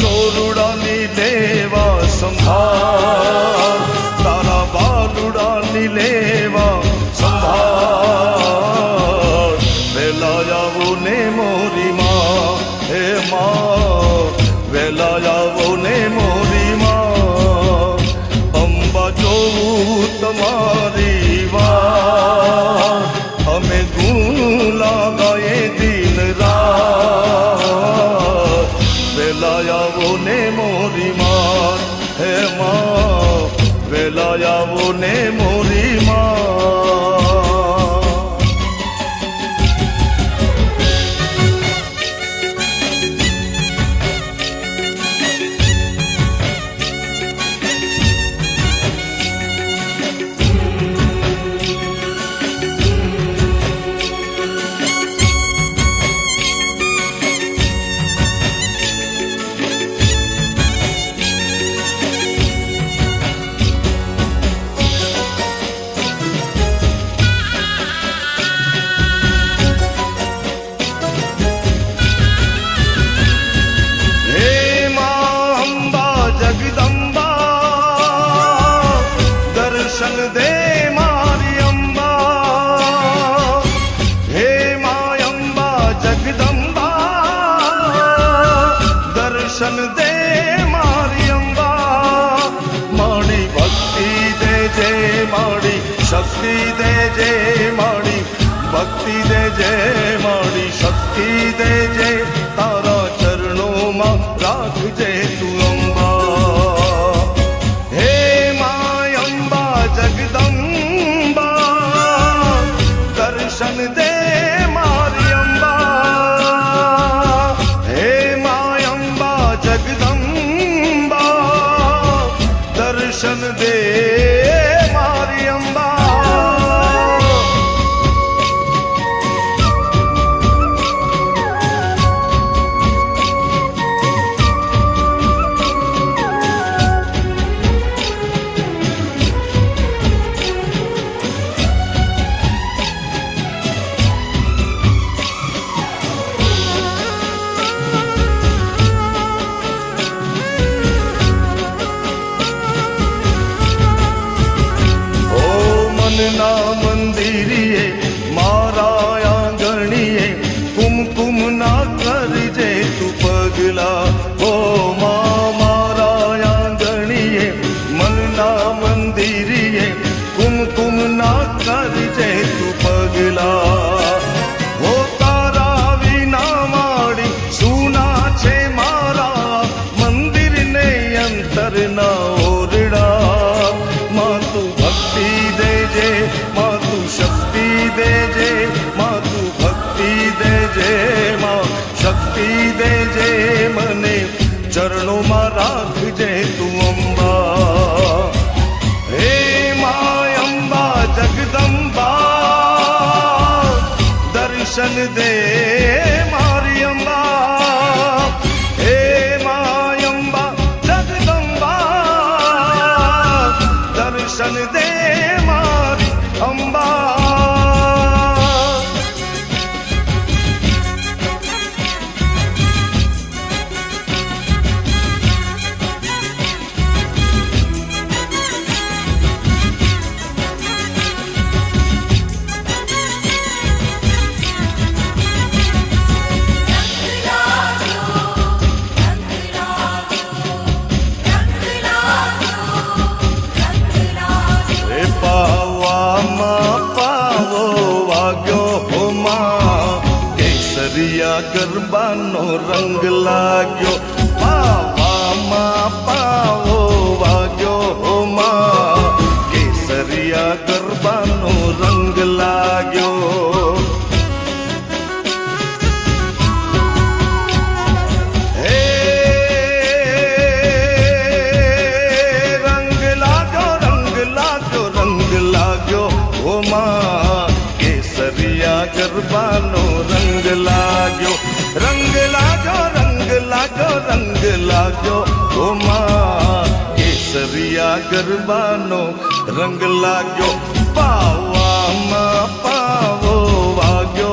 છોરુડાની લેવા સંભાળ, તારા બાલુડાની લેવા સંભાળ. વેલા આવો ને મોરી માં, હે માં વેલા આવો ને મોરી માં. અંબા જોવું તમારી વાત, અમે ગુણ લાગાએ દિન રાત. વેલા આવો ને મોરી માં, હે માં વેલા આવો ને મોરી માં. દર્શન દે મારી અંબા, હે મા અંબા જગદંબા. દર્શન દે મારી અંબા, મારી ભક્તિ દેજે, મારી શક્તિ દેજે, મારી ભક્તિ દેજે, મારી શક્તિ દેજે. તારા ચરણોમાં રાખજે તું અંબા, હે જગદંબા. દર્શન દે મારી અંબા, હે મા અંબા જગદંબા. દર્શન દે મારી અંબા. ના મંદિરીએ મારા આંગણીએ કુમકુમ ના કરજે તું પગલા. ઓ મારા આંગણીએ મનના મંદિરીએ કુમકુમ ના કરજે તું પગલા. હો તારા વિના માડી સુના છે મારા મંદિરને અંતરના ઓરડા. માં તું ભક્તિ દેજે, માં તું શક્તિ દેજે, માં તું ભક્તિ દેજે, માં શક્તિ દેજે. મને ચરણોમાં રાખજે તું અંબા, હે મા અંબા જગદંબા. દર્શન દે મારી અંબા, હે મા અંબા જગદંબા. દર્શન દે મારી અંબા. ગરબાનો રંગ લાગ્યો, પાવામાં પાવો વાગ્યો માં. કેસરિયા ગરબાનો રંગ લાગ્યો, હે રંગ લાગ્યો, રંગ લાગ્યો, રંગ લાગ્યો ઓ માં. કેસરિયા ગરબાનો રંગ લાગ્યો, રંગ લાગ્યો, રંગ લાગ્યો, રંગ લાગ્યો ઓ માં. કેસરિયા ગરબાનો રંગ લાગ્યો, પાવામાં પાવો વાગ્યો